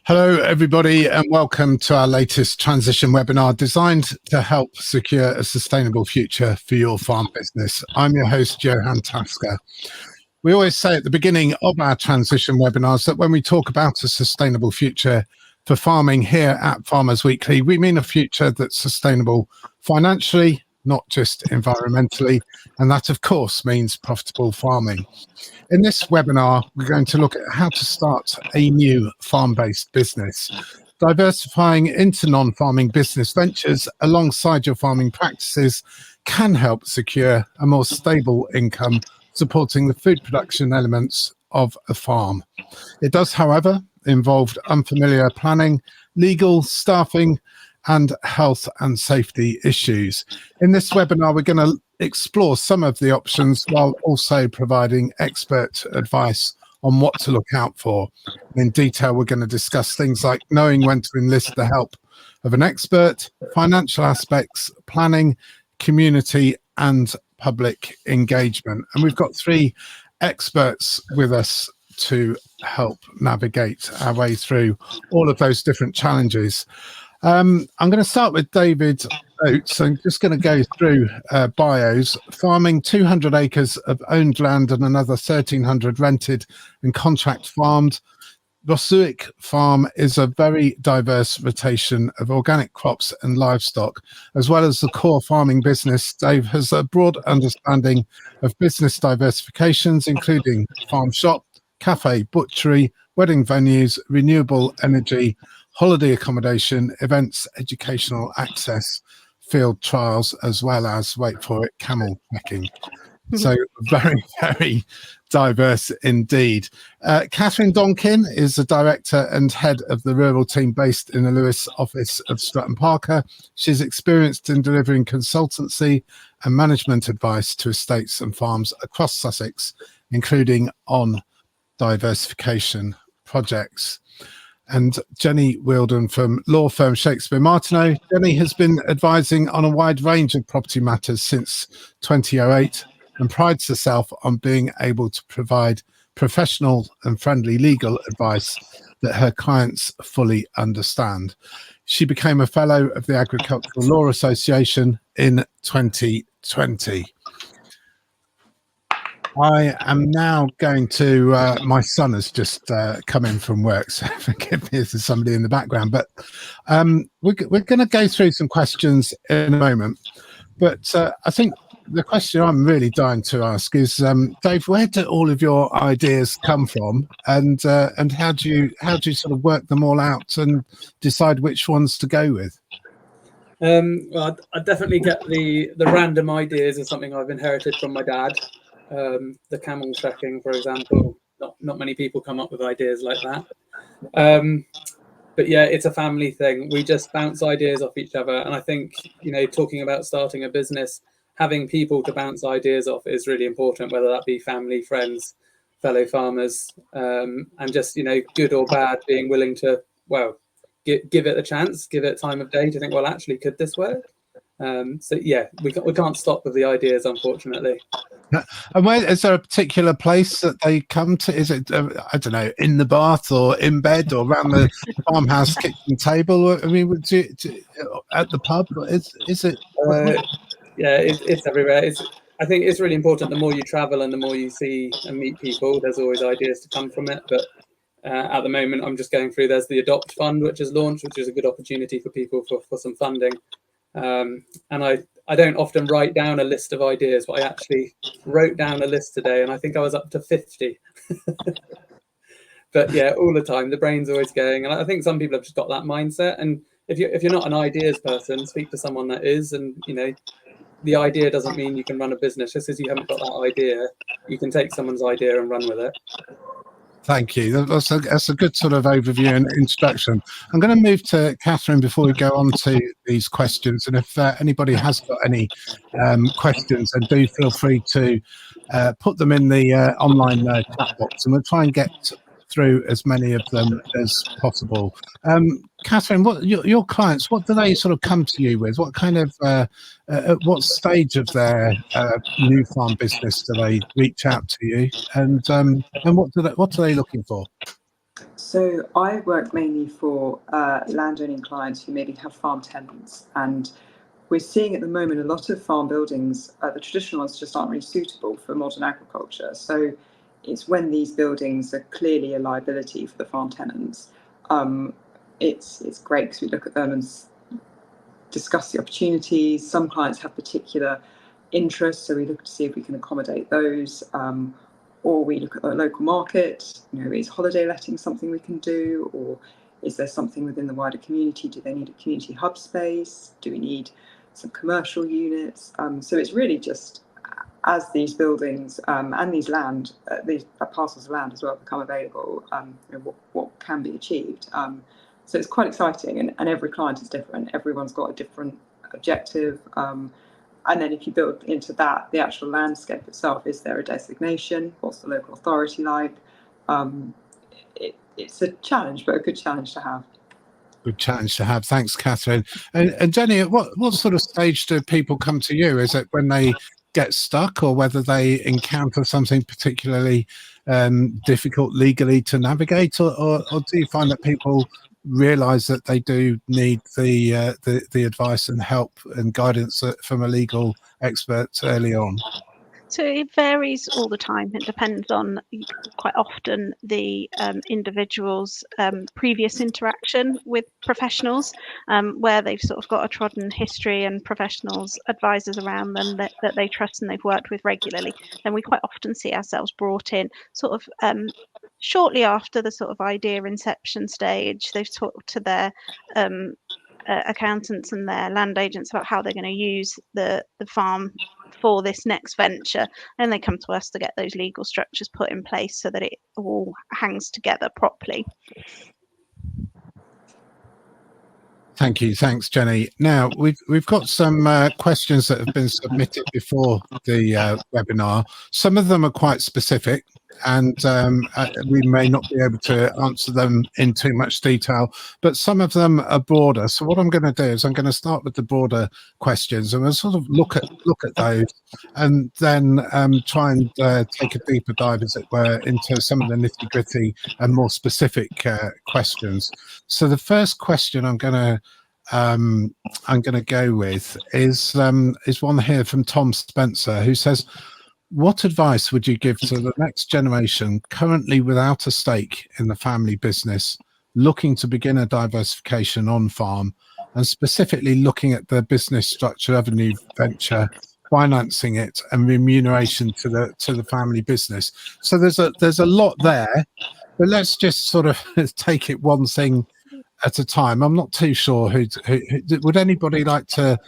Hello, everybody, and welcome to our latest transition webinar designed to help secure a sustainable future for your farm business. I'm your host, Johan Tasker. We always say at the beginning of our transition webinars that when we talk about a sustainable future for farming here at Farmers Weekly, we mean a future that's sustainable financially, not just environmentally, and that, of course, means profitable farming. In this webinar, we're going to look at how to start a new farm-based business. Diversifying into non-farming business ventures alongside your farming practices can help secure a more stable income, supporting the food production elements of a farm. It does, however, involve unfamiliar planning, legal, staffing, and health and safety issues. In this webinar, we're going to explore some of the options while also providing expert advice on what to look out for. In detail, we're going to discuss things like knowing when to enlist the help of an expert, financial aspects, planning, community, and public engagement. And we've got three experts with us to help navigate our way through all of those different challenges. I'm going to start with David Oates. I'm just going to go through bios. Farming 200 acres of owned land and another 1,300 rented and contract farmed. Rosuic Farm is a very diverse rotation of organic crops and livestock. As well as the core farming business, Dave has a broad understanding of business diversifications, including farm shop, cafe, butchery, wedding venues, renewable energy, holiday accommodation, events, educational access, field trials, as well as, wait for it, camel trekking. So very, very diverse indeed. Catherine Donkin is the director and head of the rural team based in the Lewis office of Stratton Parker. She's experienced in delivering consultancy and management advice to estates and farms across Sussex, including on diversification projects. And Jenny Wilden from law firm Shakespeare Martineau. Jenny has been advising on a wide range of property matters since 2008 and prides herself on being able to provide professional and friendly legal advice that her clients fully understand. She became a fellow of the Agricultural Law Association in 2020. I am now going to, my son has just come in from work, so forgive me if there's somebody in the background, but we're going to go through some questions in a moment. But I think the question I'm really dying to ask is, Dave, where do all of your ideas come from, and how do you sort of work them all out and decide which ones to go with? Well, I definitely get the random ideas is something I've inherited from my dad. The camel trekking, for example, not many people come up with ideas like that. But yeah, it's a family thing. We just bounce ideas off each other. And I think, talking about starting a business, having people to bounce ideas off is really important, whether that be family, friends, fellow farmers, and just, good or bad, being willing to, give it a chance, give it time of day to think, well, actually, could this work? So yeah, we can't stop with the ideas, unfortunately. And where is there a particular place that they come to? Is it I don't know, in the bath or in bed or around the farmhouse kitchen table? I mean, at the pub? Is it? Yeah, it's everywhere. I think it's really important. The more you travel and the more you see and meet people, there's always ideas to come from it. But at the moment, I'm just going through. There's the Adopt Fund, which is launched, which is a good opportunity for people for some funding. And I don't often write down a list of ideas, but I actually wrote down a list today, and I think I was up to 50. But yeah, all the time, the brain's always going. And I think some people have just got that mindset. And if you're not an ideas person, speak to someone that is. And, the idea doesn't mean you can run a business. Just as you haven't got that idea, you can take someone's idea and run with it. Thank you. That's a good sort of overview and introduction. I'm going to move to Catherine before we go on to these questions. And if anybody has got any questions, then do feel free to put them in the online chat box, and we'll try and get through as many of them as possible. Catherine, what your clients, what do they sort of come to you with? What kind of at what stage of their new farm business do they reach out to you, and what are they looking for? So I work mainly for landowning clients who maybe have farm tenants, and we're seeing at the moment a lot of farm buildings, the traditional ones just aren't really suitable for modern agriculture. So it's when these buildings are clearly a liability for the farm tenants. It's great because we look at them and discuss the opportunities. Some clients have particular interests, so we look to see if we can accommodate those. Or we look at the local market. Is holiday letting something we can do, or is there something within the wider community? Do they need a community hub space? Do we need some commercial units? So it's really just as these buildings and these parcels of land as well become available, what can be achieved. So it's quite exciting, and every client is different. Everyone's got a different objective. And then if you build into that, the actual landscape itself, is there a designation? What's the local authority like? It's a challenge, but a good challenge to have. Good challenge to have. Thanks, Catherine. And Jenny, at what sort of stage do people come to you? Is it when they get stuck, or whether they encounter something particularly difficult legally to navigate, or do you find that people realise that they do need the advice and help and guidance from a legal expert early on? So it varies all the time. It depends on quite often the individual's previous interaction with professionals, where they've sort of got a trodden history and professionals, advisors around them that they trust and they've worked with regularly. Then we quite often see ourselves brought in sort of shortly after the sort of idea inception stage. They've talked to their accountants and their land agents about how they're going to use the farm for this next venture, and they come to us to get those legal structures put in place so that it all hangs together properly. Thank you. Thanks, Jenny. Now we've got some questions that have been submitted before the webinar. Some of them are quite specific, and we may not be able to answer them in too much detail, but some of them are broader. So what I'm going to do is I'm going to start with the broader questions, and we'll sort of look at those, and then try and take a deeper dive, as it were, into some of the nitty-gritty and more specific questions. So the first question I'm going to go with is one here from Tom Spencer, who says, what advice would you give to the next generation currently without a stake in the family business, looking to begin a diversification on farm, and specifically looking at the business structure of a new venture, financing it, and remuneration to the family business? So there's a lot there, but let's just sort of take it one thing at a time. I'm not too sure who would anybody like to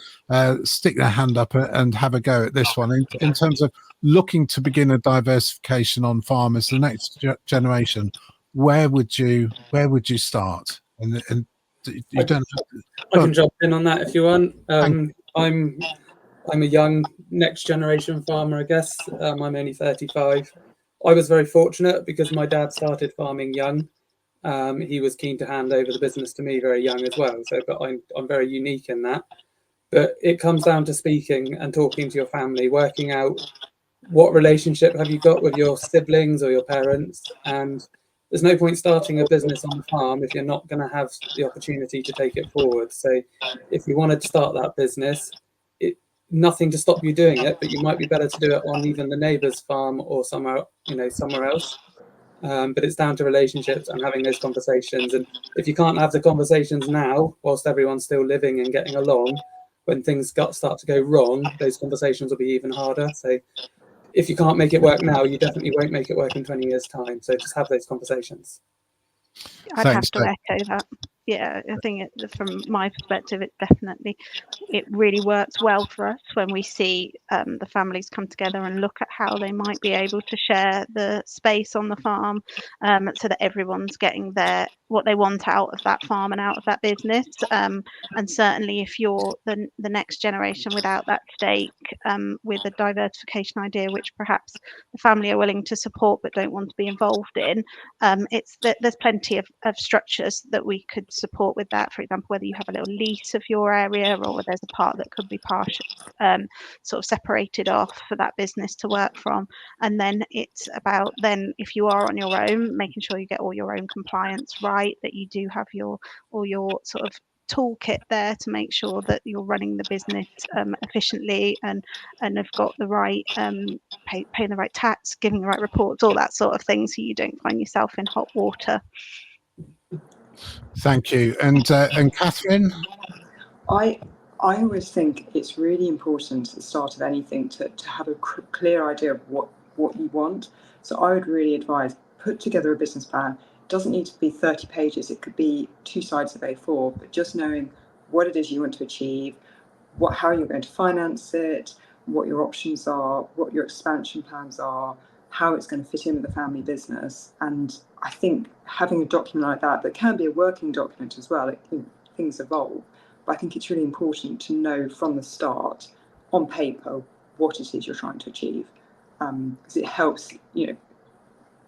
stick their hand up and have a go at this one in terms of looking to begin a diversification on farm as the next generation. Where would you start? And you don't I can jump in on that if you want. I'm a young next generation farmer, I guess. I'm only 35. I was very fortunate because my dad started farming young. He was keen to hand over the business to me very young as well. So, but I'm very unique in that. But it comes down to speaking and talking to your family, working out what relationship have you got with your siblings or your parents. And there's no point starting a business on the farm if you're not going to have the opportunity to take it forward. So if you wanted to start that business, nothing to stop you doing it, but you might be better to do it on even the neighbour's farm or somewhere else. But it's down to relationships and having those conversations. And if you can't have the conversations now, whilst everyone's still living and getting along, when things start to go wrong, those conversations will be even harder. So if you can't make it work now, you definitely won't make it work in 20 years' time. So just have those conversations. I'd have to echo that. Yeah, I think from my perspective, it really works well for us when we see the families come together and look at how they might be able to share the space on the farm, so that everyone's getting what they want out of that farm and out of that business. And certainly if you're the next generation without that stake, with a diversification idea, which perhaps the family are willing to support but don't want to be involved in, there's plenty of structures that we could support with that. For example, whether you have a little lease of your area, or there's a part that could be partial, sort of separated off for that business to work from. And then it's about, then if you are on your own, making sure you get all your own compliance right, that you do have all your sort of toolkit there to make sure that you're running the business efficiently and have got the right paying the right tax, giving the right reports, all that sort of thing, so you don't find yourself in hot water. Thank you. And Catherine? I always think it's really important at the start of anything to have a clear idea of what you want. So I would really advise, put together a business plan. It doesn't need to be 30 pages. It could be 2 sides of A4, but just knowing what it is you want to achieve, how you're going to finance it, what your options are, what your expansion plans are, how it's going to fit in with the family business. And I think having a document like that can be a working document as well. Things evolve. But I think it's really important to know from the start, on paper, what it is you're trying to achieve, because it helps.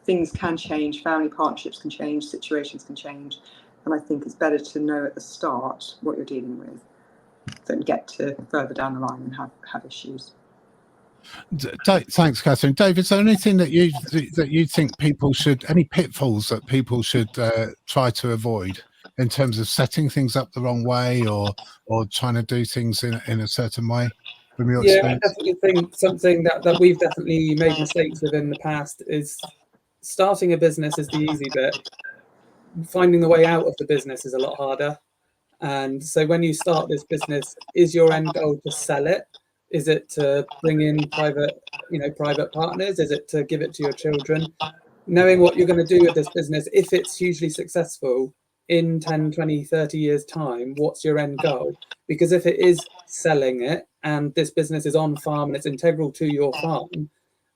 Things can change, family partnerships can change, situations can change, and I think it's better to know at the start what you're dealing with than get to further down the line and have issues. Thanks, Catherine. Dave, is there anything that you think people should, any pitfalls that people should try to avoid in terms of setting things up the wrong way, or trying to do things in a certain way from your experience? I definitely think something that we've definitely made mistakes with in the past is starting a business is the easy bit. Finding the way out of the business is a lot harder. And so when you start this business, is your end goal to sell it? Is it to bring in private partners? Is it to give it to your children? Knowing what you're going to do with this business, if it's hugely successful in 10, 20, 30 years time, what's your end goal? Because if it is selling it and this business is on farm and it's integral to your farm,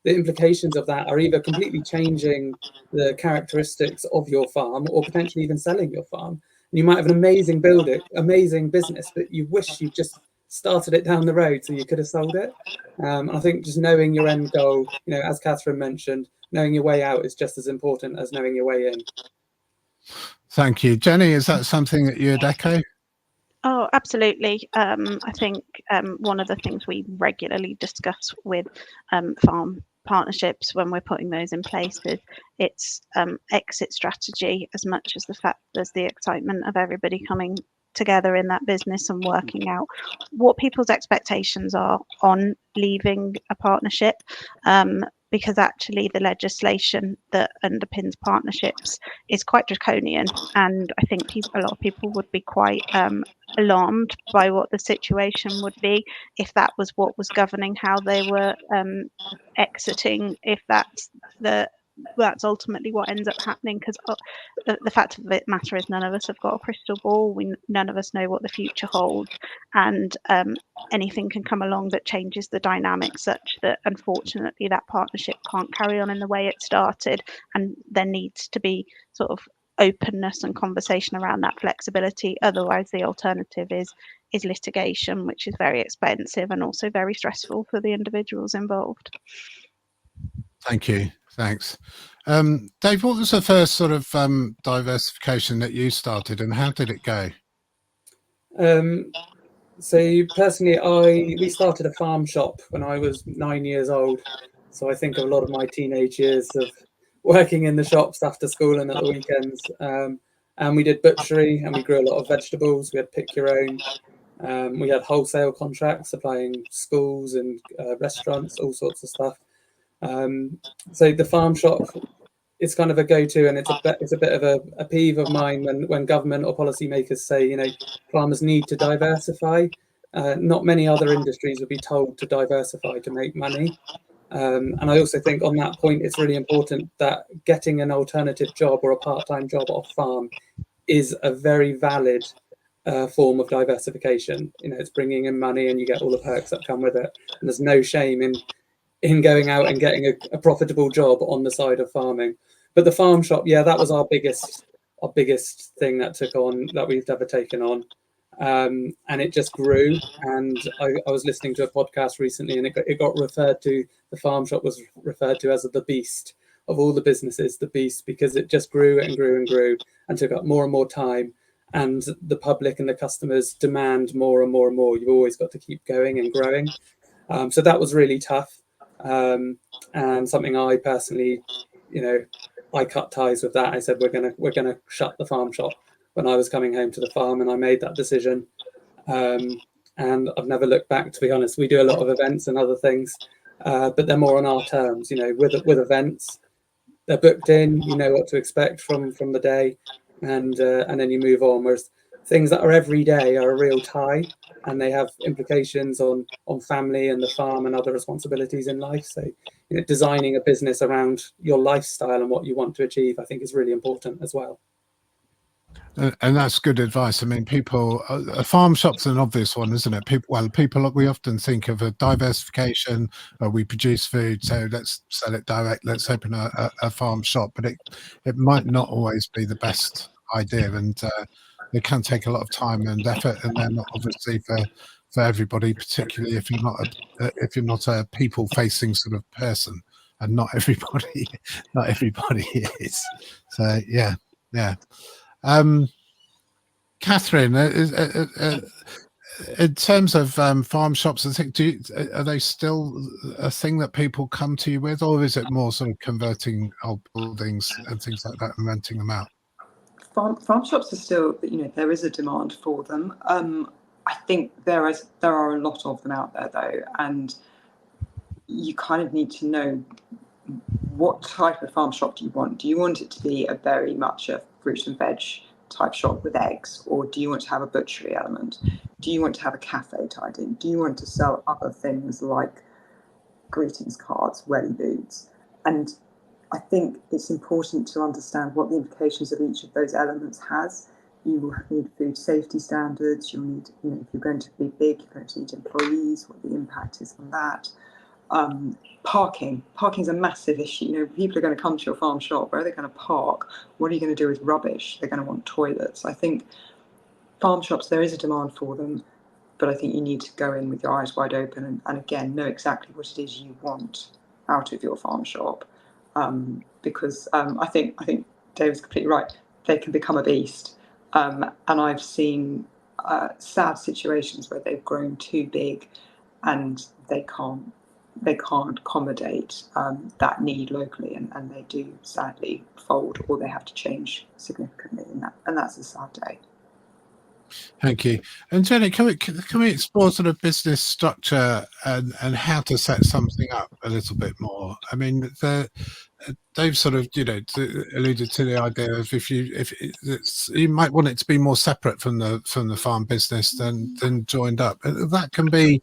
the implications of that are either completely changing the characteristics of your farm or potentially even selling your farm. And you might have an amazing business, but you wish you just started it down the road so you could have sold it. I think just knowing your end goal, as Catherine mentioned, knowing your way out is just as important as knowing your way in. Thank you. Jenny, is that something that you'd echo? Oh, absolutely. I think one of the things we regularly discuss with farm partnerships when we're putting those in place is it's exit strategy as much as the fact there's the excitement of everybody coming together in that business and working out what people's expectations are on leaving a partnership, because actually the legislation that underpins partnerships is quite draconian, and I think a lot of people would be quite alarmed by what the situation would be if that was what was governing how they were exiting, if that's ultimately what ends up happening. Because the fact of the matter is, none of us have got a crystal ball. None of us know what the future holds, and anything can come along that changes the dynamic such that unfortunately that partnership can't carry on in the way it started, and there needs to be sort of openness and conversation around that flexibility. Otherwise the alternative is litigation, which is very expensive and also very stressful for the individuals involved. Thank you. Thanks. Dave, what was the first sort of diversification that you started, and how did it go? So personally, we started a farm shop when I was 9 years old. So I think of a lot of my teenage years of working in the shops after school and at the weekends. And we did butchery, and we grew a lot of vegetables. We had pick your own. We had wholesale contracts supplying schools and restaurants, all sorts of stuff. So the farm shop is kind of a go-to, and it's a bit of a peeve of mine when government or policymakers say, farmers need to diversify. Not many other industries would be told to diversify to make money. And I also think on that point, it's really important that getting an alternative job or a part-time job off farm is a very valid form of diversification. It's bringing in money and you get all the perks that come with it. And there's no shame in going out and getting a profitable job on the side of farming. But the farm shop, that was our biggest thing that we've ever taken on. And it just grew. And I was listening to a podcast recently, and it got referred to, the farm shop was referred to as the beast of all the businesses, the beast, because it just grew and grew and grew and took up more and more time. and the public and the customers demand more and more and more. You've always got to keep going and growing. So that was really tough, and something I personally, I cut ties with that. I said we're gonna shut the farm shop when I was coming home to the farm, and I made that decision. And I've never looked back, to be honest. We do a lot of events and other things, but they're more on our terms. With events, they're booked in. You know what to expect from the day, and then you move on. Whereas things that are every day are a real tie, and they have implications on family and the farm and other responsibilities in life. So, designing a business around your lifestyle and what you want to achieve, I think, is really important as well. And that's good advice. I mean, people, a farm shop's an obvious one, isn't it? People, we often think of a diversification. We produce food, so let's sell it direct. Let's open a farm shop, but it might not always be the best idea, and it can take a lot of time and effort, and they're not obviously for everybody, particularly if you're not a people-facing sort of person, and not everybody is. So yeah. Catherine, in terms of farm shops, I think, are they still a thing that people come to you with, or is it more sort of converting old buildings and things like that and renting them out? Farm shops are still, there is a demand for them. I think there are a lot of them out there though, and you kind of need to know what type of farm shop do you want. Do you want it to be a very much a fruit and veg type shop with eggs, or do you want to have a butchery element? Do you want to have a cafe tied in? Do you want to sell other things like greetings cards, welly boots? And I think it's important to understand what the implications of each of those elements has. You will need food safety standards. You'll need, if you're going to be big, you're going to need employees, what the impact is on that. Parking is a massive issue. People are going to come to your farm shop. Where are they going to park? What are you going to do with rubbish? They're going to want toilets. I think farm shops, there is a demand for them, but I think you need to go in with your eyes wide open and again know exactly what it is you want out of your farm shop, because I think David's completely right. They can become a beast, and I've seen sad situations where they've grown too big and they can't accommodate that need locally, and they do sadly fold, or they have to change significantly, and that's a sad day. Thank you. And Jenny, can we explore sort of business structure and how to set something up a little bit more? I mean, Dave sort of alluded to the idea of if you might want it to be more separate from the farm business than joined up. That can be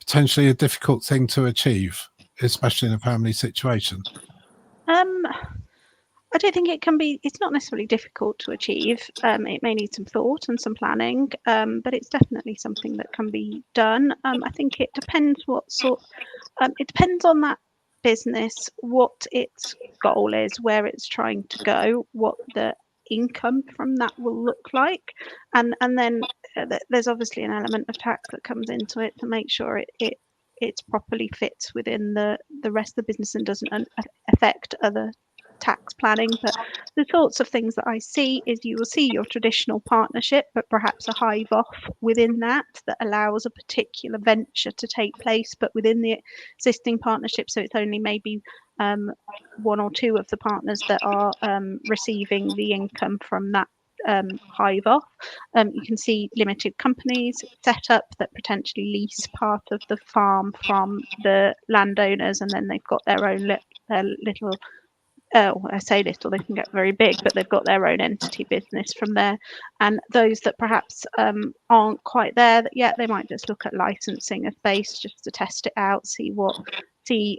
potentially a difficult thing to achieve, especially in a family situation. I don't think it can be. It's not necessarily difficult to achieve. It may need some thought and some planning, but it's definitely something that can be done. I think it depends what sort. It depends on that business, what its goal is, where it's trying to go, what the income from that will look like, and then there's obviously an element of tax that comes into it to make sure it properly fits within the rest of the business and doesn't affect other tax planning. But the sorts of things that I see is you will see your traditional partnership, but perhaps a hive off within that allows a particular venture to take place, but within the existing partnership, so it's only maybe one or two of the partners that are receiving the income from that hive off. You can see limited companies set up that potentially lease part of the farm from the landowners, and then they've got their own little I say little, they can get very big, but they've got their own entity business from there. And those that perhaps aren't quite there yet, they might just look at licensing a space just to test it out, see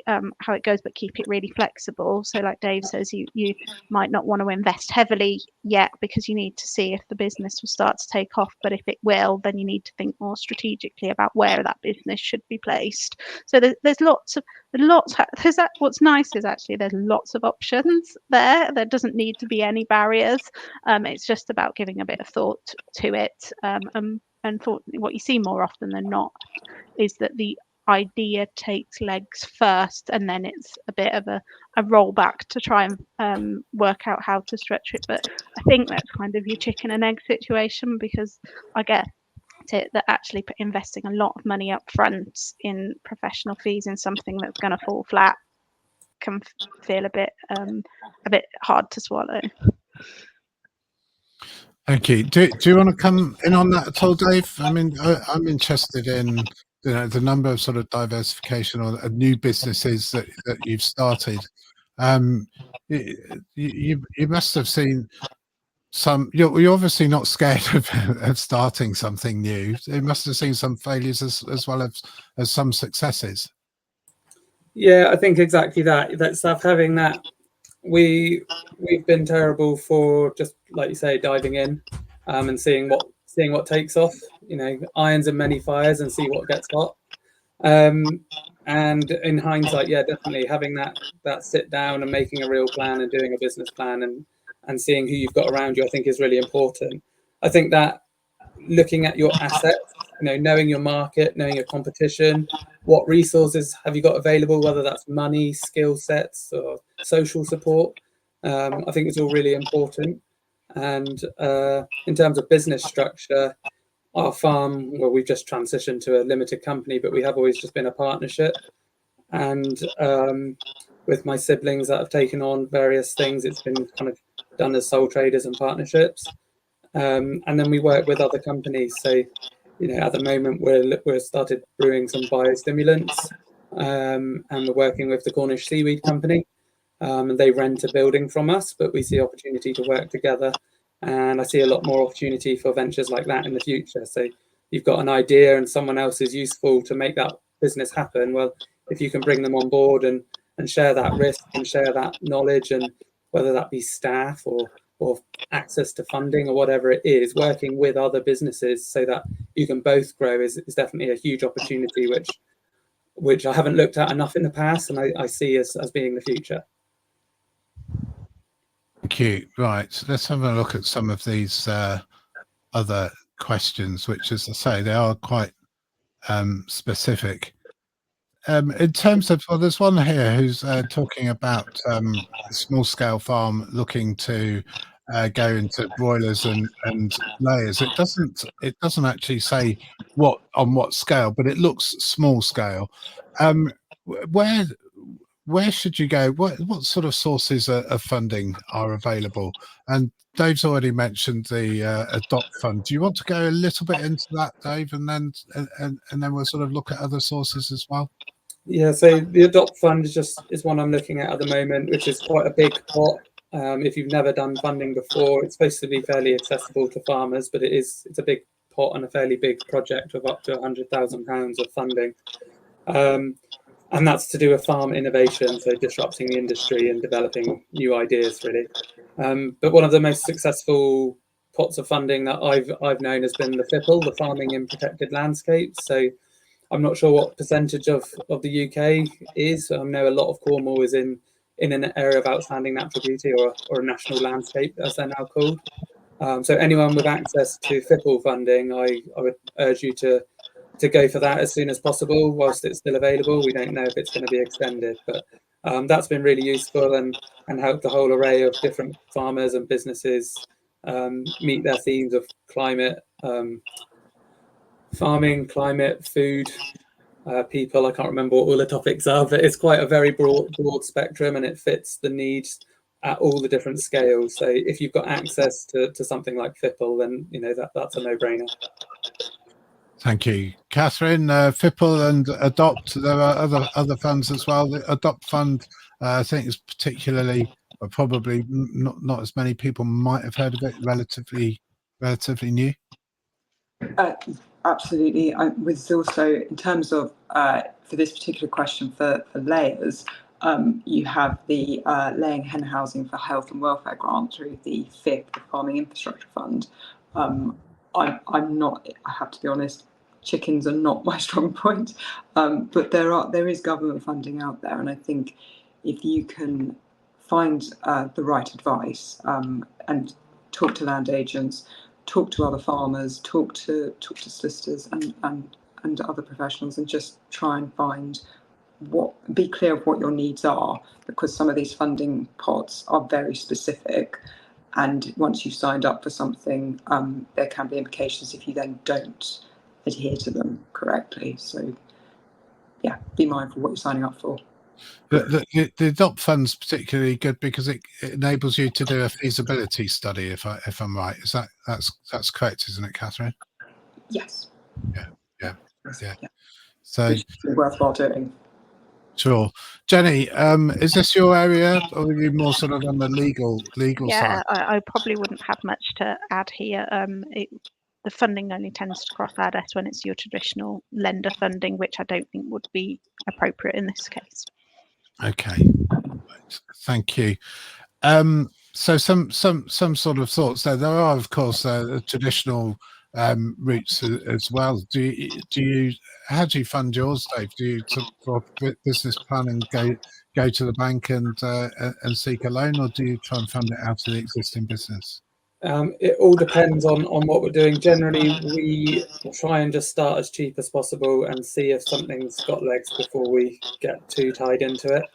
how it goes, but keep it really flexible. So like Dave says, you might not want to invest heavily yet because you need to see if the business will start to take off, but if it will, then you need to think more strategically about where that business should be placed. So there's what's nice is actually there's lots of options there doesn't need to be any barriers. It's just about giving a bit of thought to it, and thought. What you see more often than not is that the idea takes legs first, and then it's a bit of a rollback to try and work out how to stretch it. But I think that's kind of your chicken and egg situation, because I get it that actually investing a lot of money up front in professional fees in something that's going to fall flat can feel a bit hard to swallow. Thank you. Do you want to come in on that at all, Dave? I mean, I'm interested in the number of sort of diversification or new businesses that you've started. You must have seen some. You're obviously not scared of starting something new. You must have seen some failures as well as some successes. Yeah, I think exactly that. That stuff, having that, we've been terrible for, just like you say, diving in and seeing what takes off. You know, irons in many fires and see what gets hot. And in hindsight, yeah, definitely having that sit down and making a real plan and doing a business plan and seeing who you've got around you, I think is really important. I think that looking at your assets, you know, knowing your market, knowing your competition, what resources have you got available, whether that's money, skill sets, or social support. I think it's all really important. And in terms of business structure, our farm, well, we've just transitioned to a limited company, but we have always just been a partnership. And with my siblings that have taken on various things, it's been kind of done as sole traders and partnerships. And then we work with other companies. So, you know, at the moment we're started brewing some biostimulants, and we're working with the Cornish Seaweed Company, and they rent a building from us, but we see opportunity to work together. And I see a lot more opportunity for ventures like that in the future. So you've got an idea and someone else is useful to make that business happen. Well, if you can bring them on board and share that risk and share that knowledge, and whether that be staff or access to funding or whatever it is, working with other businesses so that you can both grow is definitely a huge opportunity, which I haven't looked at enough in the past, and I see as being the future. Thank you. Right, let's have a look at some of these other questions, which, as I say, they are quite specific. In terms of, well, there's one here who's talking about a small-scale farm looking to go into broilers and layers. It doesn't actually say on what scale, but it looks small scale. Where should you go? What sort of sources of funding are available? And Dave's already mentioned the Adopt Fund. Do you want to go a little bit into that, Dave, and then we'll sort of look at other sources as well? Yeah, so the Adopt Fund is one I'm looking at the moment, which is quite a big pot. If you've never done funding before, it's supposed to be fairly accessible to farmers, but it's a big pot and a fairly big project of up to £100,000 of funding. And that's to do with farm innovation, so disrupting the industry and developing new ideas, really. But one of the most successful pots of funding that I've known has been the FIPL, the Farming in Protected Landscapes. So I'm not sure what percentage of the UK is. I know a lot of Cornwall is in an area of outstanding natural beauty or a national landscape, as they're now called. So anyone with access to FIPL funding, I would urge you to go for that as soon as possible whilst it's still available. We don't know if it's going to be extended, but that's been really useful and helped a whole array of different farmers and businesses meet their themes of climate, farming, climate, food, people. I can't remember what all the topics are, but it's quite a very broad spectrum, and it fits the needs at all the different scales. So if you've got access to something like FIPL, then you know that's a no-brainer. Thank you, Catherine. FIPL and Adopt. There are other funds as well. The Adopt Fund, I think, is particularly, probably not as many people might have heard of it. Relatively new. Absolutely. Was also, in terms of for this particular question for layers, you have the Laying Hen Housing for Health and Welfare grant through the FIP, the Farming Infrastructure Fund. I'm not, I have to be honest, chickens are not my strong point, but there is government funding out there, and I think if you can find the right advice and talk to land agents, talk to other farmers, talk to solicitors, and and other professionals, and just try and be clear of what your needs are, because some of these funding pots are very specific. And once you've signed up for something, there can be implications if you then don't adhere to them correctly. So, yeah, be mindful what you're signing up for. The DOP fund's particularly good because it enables you to do a feasibility study. If I'm right, that's correct, isn't it, Catherine? Yes. Yeah. So which is worthwhile doing. Sure. Jenny, is this your area, or are you more sort of on the legal Yeah, side? I probably wouldn't have much to add here. The funding only tends to cross our desk when it's your traditional lender funding, which I don't think would be appropriate in this case. Okay. Right. Thank you. So some sort of thoughts there. There are, of course, the traditional routes as well. How do you fund yours, Dave? Do you for business plan and go to the bank and seek a loan, or do you try and fund it out of the existing business? It all depends on what we're doing. Generally, we try and just start as cheap as possible and see if something's got legs before we get too tied into it.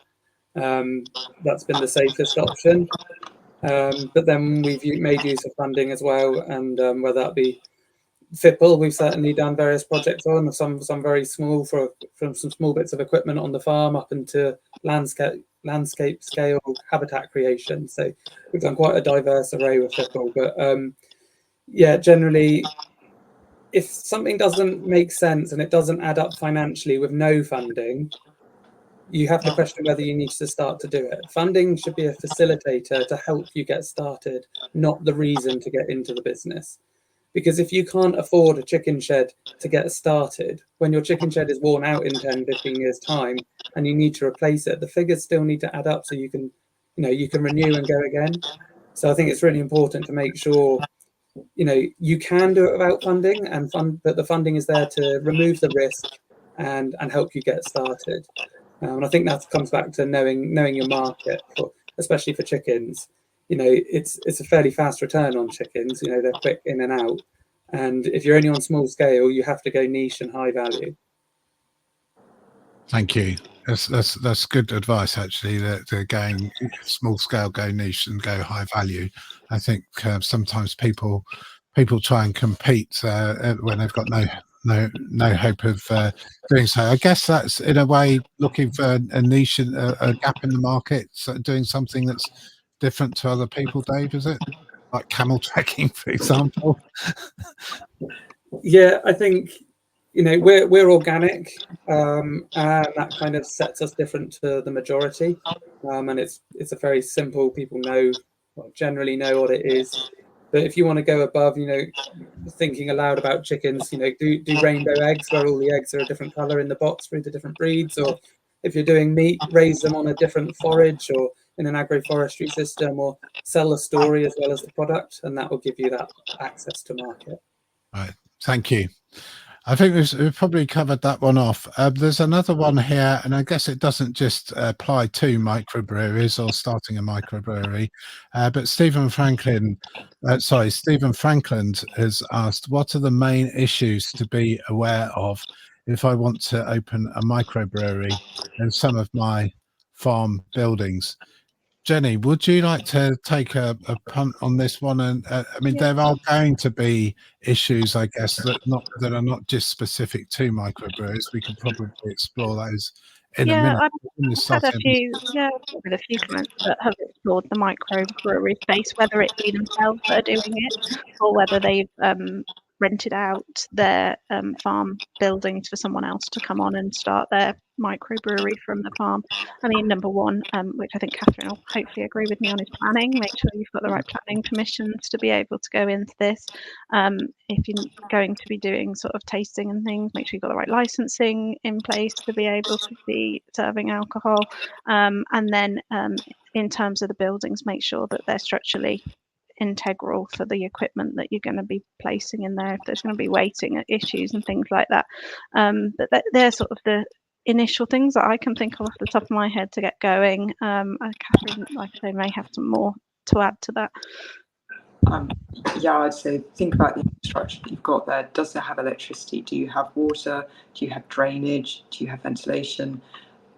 That's been the safest option. But then we've made use of funding as well, and whether that be FIPL, we've certainly done various projects on, some very small from some small bits of equipment on the farm up into landscape scale habitat creation. So we've done quite a diverse array with FIPL. But yeah, generally, if something doesn't make sense and it doesn't add up financially with no funding, you have to question whether you need to start to do it. Funding should be a facilitator to help you get started, not the reason to get into the business. Because if you can't afford a chicken shed to get started, when your chicken shed is worn out in 10, 15 years time and you need to replace it, the figures still need to add up so you can renew and go again. So I think it's really important to make sure, you can do it without funding, but the funding is there to remove the risk and help you get started. And I think that comes back to knowing your market, especially for chickens. It's a fairly fast return on chickens. They're quick in and out. And if you're only on small scale, you have to go niche and high value. Thank you. That's good advice, actually. That they're going small scale, go niche, and go high value. I think sometimes people try and compete when they've got no hope of doing so. I guess that's in a way looking for a niche, a gap in the market, so doing something that's different to other people. Dave, is it like camel trekking, for example? Yeah, I think we're organic, and that kind of sets us different to the majority. And it's a very simple. People generally know what it is. But if you want to go above, thinking aloud about chickens, do rainbow eggs where all the eggs are a different color in the box through the different breeds, or if you're doing meat, raise them on a different forage or in an agroforestry system, or sell the story as well as the product, and that will give you that access to market. Right. Thank you. I think we've probably covered that one off. There's another one here, and I guess it doesn't just apply to microbreweries or starting a microbrewery, but Stephen Franklin has asked, what are the main issues to be aware of if I want to open a microbrewery in some of my farm buildings? Jenny, would you like to take a punt on this one? And there are going to be issues, I guess, that are not just specific to microbreweries. We could probably explore those in a minute. I've had a few clients that have explored the microbrewery space, whether it be themselves that are doing it or whether they've rented out their farm buildings for someone else to come on and start their microbrewery from the farm. I mean, number one, which I think Catherine will hopefully agree with me on, is planning. Make sure you've got the right planning permissions to be able to go into this. If you're going to be doing sort of tasting and things, make sure you've got the right licensing in place to be able to be serving alcohol. And then in terms of the buildings, make sure that they're structurally integral for the equipment that you're going to be placing in there, if there's going to be weighting issues and things like that. But they're sort of the initial things that I can think of off the top of my head to get going. Catherine, like I say, may have some more to add to that. Yeah, I'd say think about the infrastructure that you've got there, does it have electricity? Do you have water? Do you have drainage? Do you have ventilation?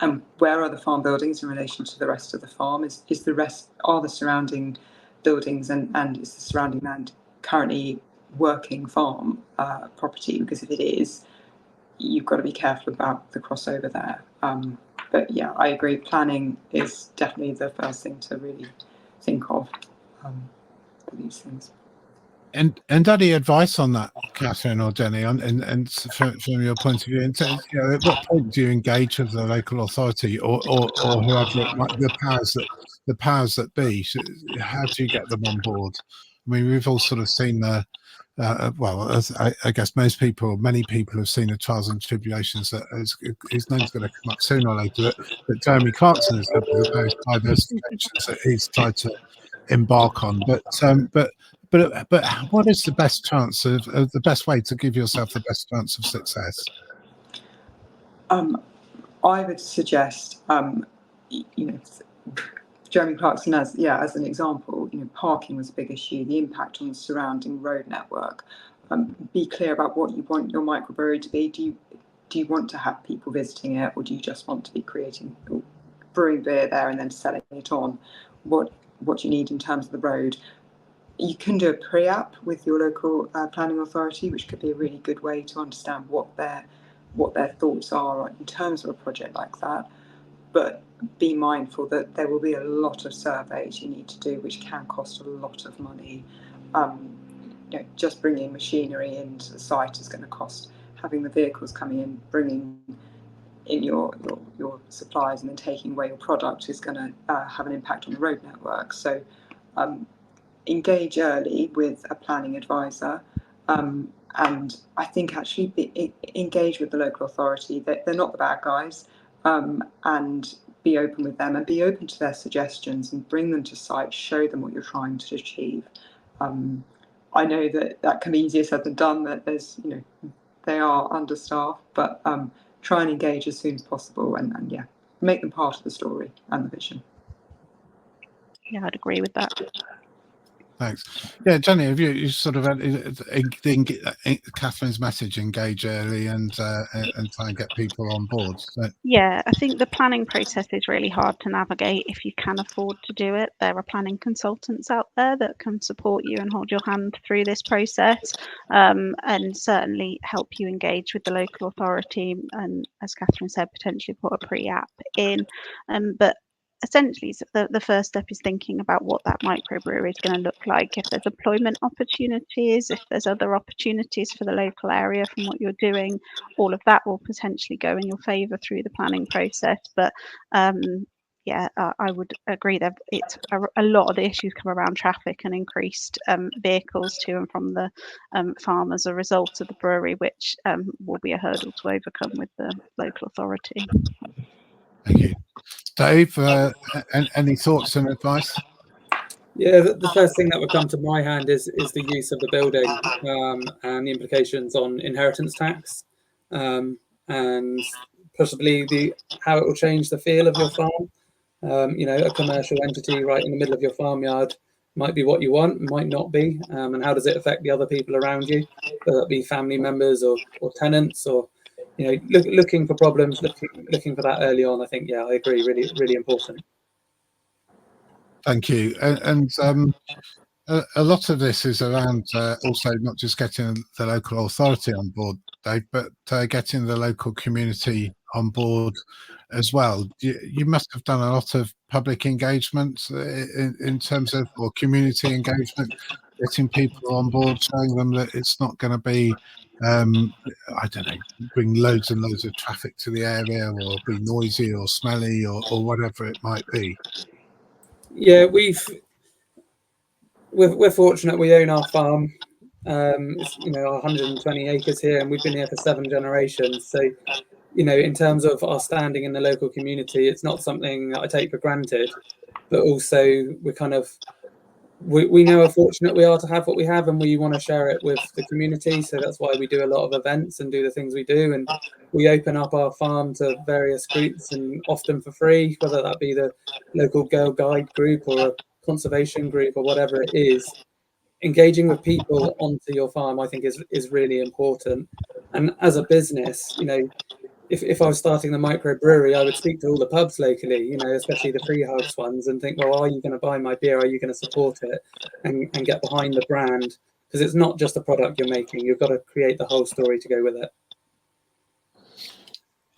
And where are the farm buildings in relation to the rest of the farm? Are the surrounding buildings and is the surrounding land currently working farm property? Because if it is, you've got to be careful about the crossover there. But yeah, I agree. Planning is definitely the first thing to really think of for these things. And any advice on that, Catherine or Jenny, and from your point of view, in terms, you know, at what point do you engage with the local authority or whoever it might, the powers that be? How do you get them on board? I mean, we've all sort of seen the well, as I guess many people have seen the trials and tribulations that his name's going to come up sooner or later. That Jeremy Clarkson has had with the various diversifications that he's tried to embark on. But what is the best chance of the best way to give yourself the best chance of success? I would suggest, Jeremy Clarkson as an example, parking was a big issue, the impact on the surrounding road network. Be clear about what you want your microbrewery to be. Do you want to have people visiting it, or do you just want to be brewing beer there and then selling it on? What do you need in terms of the road? You can do a pre-app with your local planning authority, which could be a really good way to understand what their thoughts are in terms of a project like that. But be mindful that there will be a lot of surveys you need to do, which can cost a lot of money. Just bringing machinery into the site is going to cost. Having the vehicles coming in, bringing in your supplies and then taking away your product is going to have an impact on the road network. So engage early with a planning advisor. And I think actually engage with the local authority. They're not the bad guys. And be open with them and be open to their suggestions and bring them to site, show them what you're trying to achieve. I know that can be easier said than done, that they are understaffed, but try and engage as soon as possible and make them part of the story and the vision. Yeah, I'd agree with that. Thanks. Yeah, Jenny, have you sort of Catherine's message, engage early and try and get people on board? So. Yeah, I think the planning process is really hard to navigate if you can afford to do it. There are planning consultants out there that can support you and hold your hand through this process, and certainly help you engage with the local authority. And as Catherine said, potentially put a pre-app in. But essentially, the first step is thinking about what that microbrewery is going to look like. If there's employment opportunities, if there's other opportunities for the local area from what you're doing, all of that will potentially go in your favour through the planning process. But I would agree that it's a lot of the issues come around traffic and increased vehicles to and from the farm as a result of the brewery, which will be a hurdle to overcome with the local authority. Thank you. Dave, any thoughts and advice? Yeah, the first thing that would come to my hand is the use of the building and the implications on inheritance tax, and possibly how it will change the feel of your farm. A commercial entity right in the middle of your farmyard might be what you want, might not be, and how does it affect the other people around you, whether that be family members or tenants, or looking for problems, looking for that early on. I think, yeah, I agree, really, really important. Thank you. And a lot of this is around also not just getting the local authority on board, Dave, but getting the local community on board as well. You must have done a lot of public engagement in terms of, or community engagement, getting people on board, showing them that it's not going to be, I don't know, bring loads and loads of traffic to the area, or be noisy or smelly or whatever it might be. Yeah, we're fortunate. We own our farm. It's 120 acres here, and we've been here for 7 generations. So, in terms of our standing in the local community, it's not something that I take for granted. But also, we know how fortunate we are to have what we have, and we want to share it with the community. So that's why we do a lot of events and do the things we do, and we open up our farm to various groups, and often for free, whether that be the local Girl Guide group or a conservation group or whatever it is. engaging with people onto your farm, I think, is really important. And as a business, you know, if I was starting the microbrewery, I would speak to all the pubs locally, you know, especially the freehouse ones, and think, well, are you going to buy my beer? Are you going to support it and get behind the brand? Because it's not just a product you're making. You've got to create the whole story to go with it.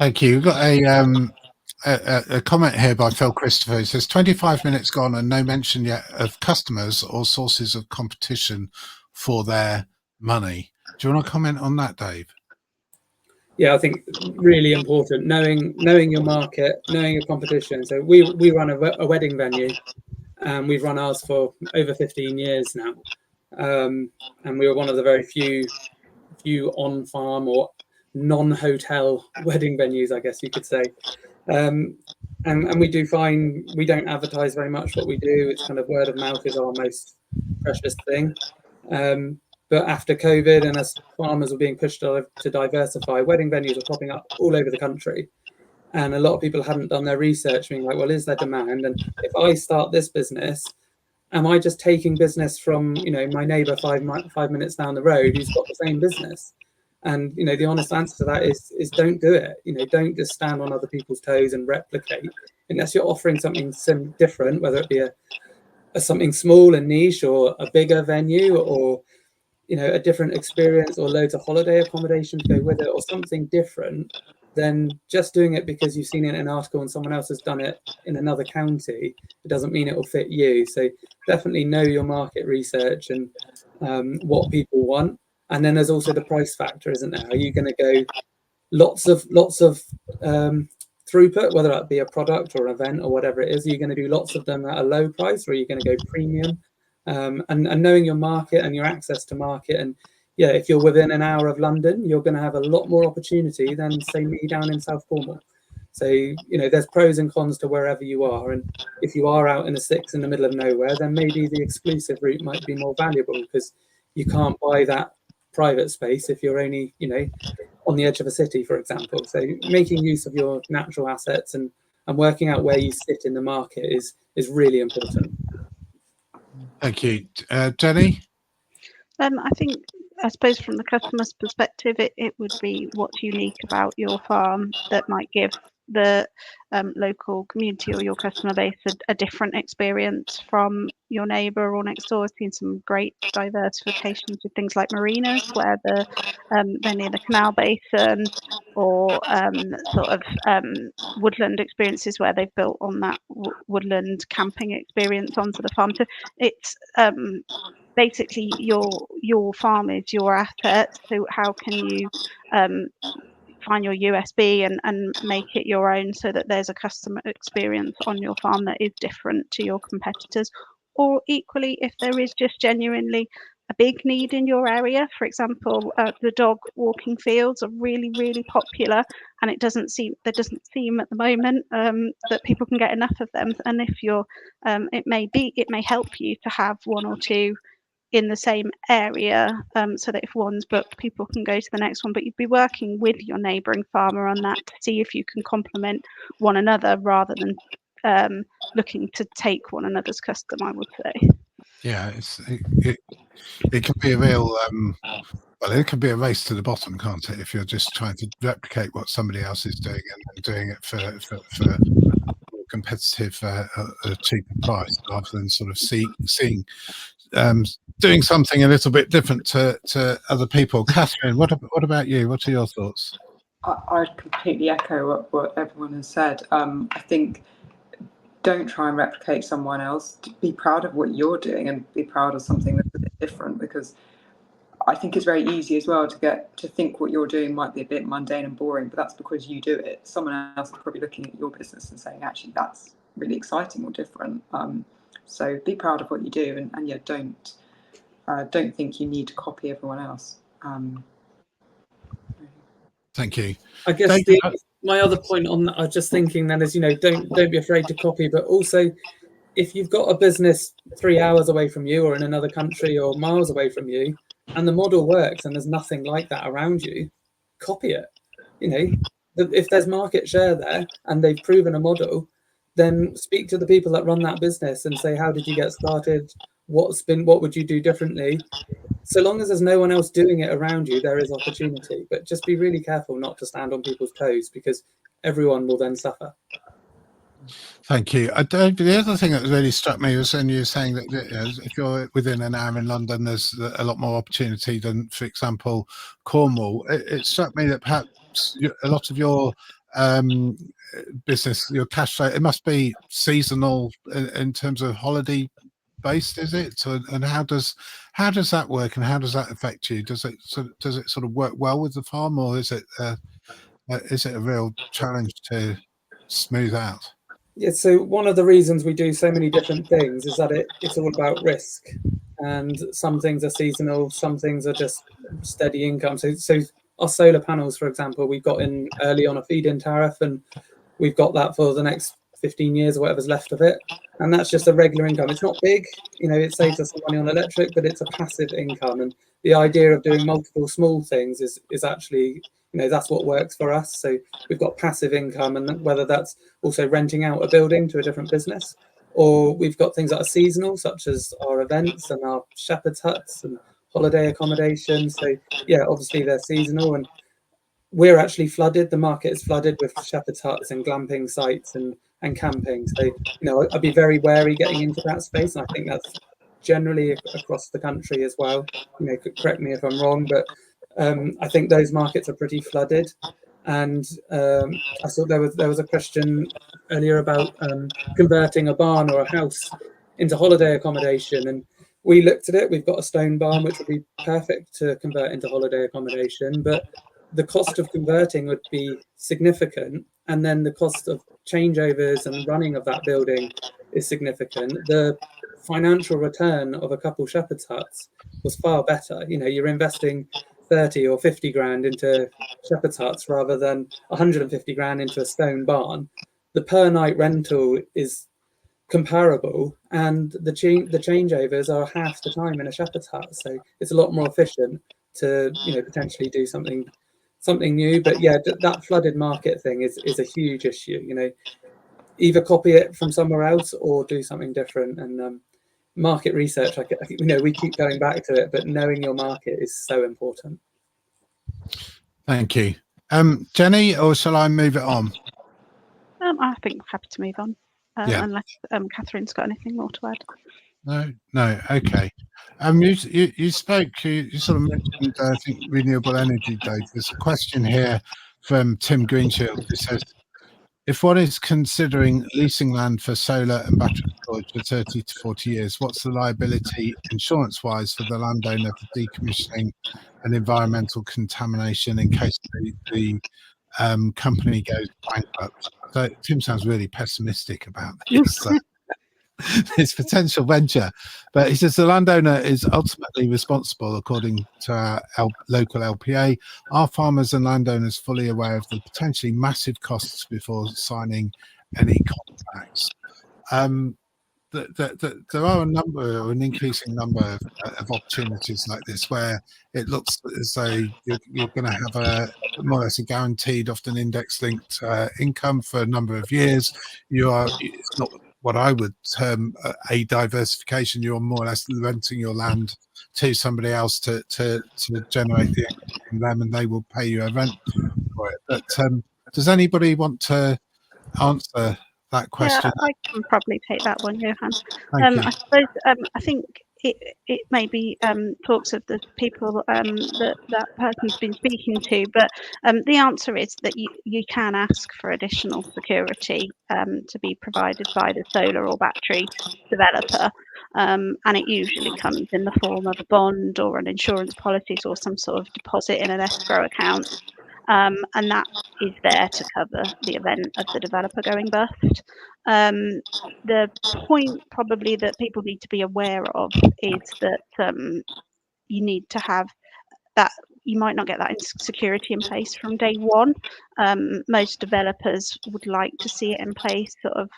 Thank you. We've got a comment here by Phil Christopher. He says 25 minutes gone and no mention yet of customers or sources of competition for their money. Do you want to comment on that, Dave? Yeah, I think really important, knowing your market, knowing your competition. So we run a wedding venue, and we've run ours for over 15 years now, and we were one of the very few on-farm or non-hotel wedding venues, I guess you could say. And we do find we don't advertise very much what we do. It's kind of word of mouth is our most precious thing. But after COVID, and as farmers were being pushed to diversify, wedding venues are popping up all over the country. And a lot of people hadn't done their research, being like, well, is there demand? And if I start this business, am I just taking business from, you know, my neighbour 5 minutes down the road who's got the same business? And, you know, the honest answer to that is don't do it. You know, don't just stand on other people's toes and replicate unless you're offering something different, whether it be a something small and niche, or a bigger venue, or, you know, a different experience, or loads of holiday accommodation to go with it, or something different than just doing it because you've seen it in an article and someone else has done it in another county. It doesn't mean it will fit you. So definitely know your market research and what people want. And then there's also the price factor, isn't there? Are you going to go lots of throughput, whether that be a product or an event or whatever it is? Are you going to do lots of them at a low price, or are you going to go premium? And knowing your market and your access to market. And yeah, if you're within an hour of London, you're going to have a lot more opportunity than, say, me down in South Cornwall. So, you know, there's pros and cons to wherever you are. And if you are out in the sticks in the middle of nowhere, then maybe the exclusive route might be more valuable, because you can't buy that private space if you're only, you know, on the edge of a city, for example. So making use of your natural assets and working out where you sit in the market is really important. Thank you. Jenny? I suppose from the customer's perspective, it would be what's unique about your farm that might give the local community or your customer base a different experience from your neighbour or next door. I've seen some great diversifications with things like marinas, where they're near the canal basin, or woodland experiences where they've built on that woodland camping experience onto the farm. So it's basically your farm is your asset. So how can you find your USB and make it your own, so that there's a customer experience on your farm that is different to your competitors? Or equally, if there is just genuinely a big need in your area, for example, the dog walking fields are really, really popular, and it doesn't seem at the moment that people can get enough of them. And if you're it may help you to have one or two in the same area, so that if one's booked, people can go to the next one. But you'd be working with your neighbouring farmer on that to see if you can complement one another, rather than looking to take one another's custom, I would say. Yeah, it can be a real well, it can be a race to the bottom, can't it, if you're just trying to replicate what somebody else is doing and doing it for a more competitive, a cheaper price, rather than sort of seeing doing something a little bit different to other people. Catherine, what about you? What are your thoughts? I completely echo what everyone has said. I think don't try and replicate someone else. Be proud of what you're doing and be proud of something that's a bit different, because I think it's very easy as well to think what you're doing might be a bit mundane and boring, but that's because you do it. Someone else is probably looking at your business and saying, actually, that's really exciting or different. So be proud of what you do, and yeah, don't think you need to copy everyone else. Thank you. I guess my other point on that, I was just thinking then, is, you know, don't be afraid to copy, but also if you've got a business 3 hours away from you, or in another country, or miles away from you, and the model works and there's nothing like that around you, copy it. You know, if there's market share there and they've proven a model, then speak to the people that run that business and say, how did you get started? what would you do differently? So long as there's no one else doing it around you, there is opportunity. But just be really careful not to stand on people's toes, because everyone will then suffer. Thank you. The other thing that really struck me was when you were saying that if you're within an hour in London, there's a lot more opportunity than, for example, Cornwall. It struck me that perhaps a lot of your business, your cash flow, it must be seasonal in terms of holiday based, is it? So, and how does that work, and how does that affect you? Does it sort of work well with the farm, or is it a real challenge to smooth out? Yeah, so one of the reasons we do so many different things is that it's all about risk, and some things are seasonal, some things are just steady income. So our solar panels, for example, we got in early on a feed-in tariff, and we've got that for the next 15 years or whatever's left of it, and that's just a regular income. It's not big, it saves us some money on electric, but it's a passive income. And the idea of doing multiple small things is actually, that's what works for us. So we've got passive income, and whether that's also renting out a building to a different business, or we've got things that are seasonal, such as our events and our shepherd's huts and holiday accommodation. So yeah, obviously they're seasonal, and we're actually flooded. The market is flooded with shepherd's huts and glamping sites and camping. So, I'd be very wary getting into that space. And I think that's generally across the country as well. Correct me if I'm wrong, but I think those markets are pretty flooded. And I saw there was a question earlier about converting a barn or a house into holiday accommodation. And we looked at it. We've got a stone barn, which would be perfect to convert into holiday accommodation. But the cost of converting would be significant, and then the cost of changeovers and running of that building is significant. The financial return of a couple shepherd's huts was far better. You're investing 30 or 50 grand into shepherd's huts rather than 150 grand into a stone barn. The per night rental is comparable, and the changeovers are half the time in a shepherd's hut. So it's a lot more efficient to potentially do something new. But yeah, that flooded market thing is a huge issue. Either copy it from somewhere else or do something different. And market research, I think we keep going back to it, but knowing your market is so important. Thank you. Jenny, or shall I move it on? I think I'm happy to move on, unless Catherine's got anything more to add. No. Okay. You spoke. You sort of mentioned, I think, renewable energy data. There's a question here from Tim Greenshield who says, if one is considering leasing land for solar and battery storage for 30 to 40 years, what's the liability insurance-wise for the landowner for decommissioning and environmental contamination in case the company goes bankrupt? So Tim sounds really pessimistic about this. This potential venture, but he says the landowner is ultimately responsible according to our local LPA. Are farmers and landowners fully aware of the potentially massive costs before signing any contracts? There are an increasing number of opportunities like this where it looks as though you're going to have a more or less a guaranteed, often index-linked income for a number of years. It's not what I would term a diversification. You're more or less renting your land to somebody else to generate the income from them, and they will pay you a rent for it. But does anybody want to answer that question? Yeah, I can probably take that one, Johan. Thank you. I suppose I think it maybe talks of the people that person's been speaking to, but the answer is that you can ask for additional security to be provided by the solar or battery developer, and it usually comes in the form of a bond or an insurance policy or some sort of deposit in an escrow account. And that is there to cover the event of the developer going bust. The point probably that people need to be aware of is that you need to have that. You might not get that security in place from day one. Most developers would like to see it in place sort of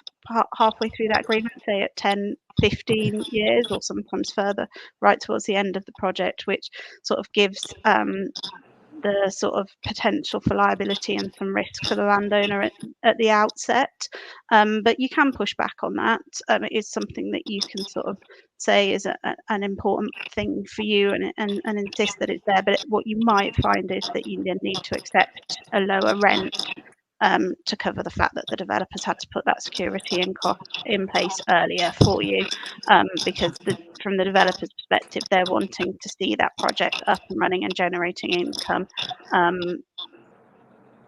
halfway through that agreement, say at 10, 15 years or sometimes further, right towards the end of the project, which sort of gives the sort of potential for liability and some risk for the landowner at the outset. But you can push back on that. It is something that you can sort of say is an important thing for you, and insist that it's there. But what you might find is that you then need to accept a lower rent to cover the fact that the developers had to put that security in place earlier for you, because from the developer's perspective, they're wanting to see that project up and running and generating income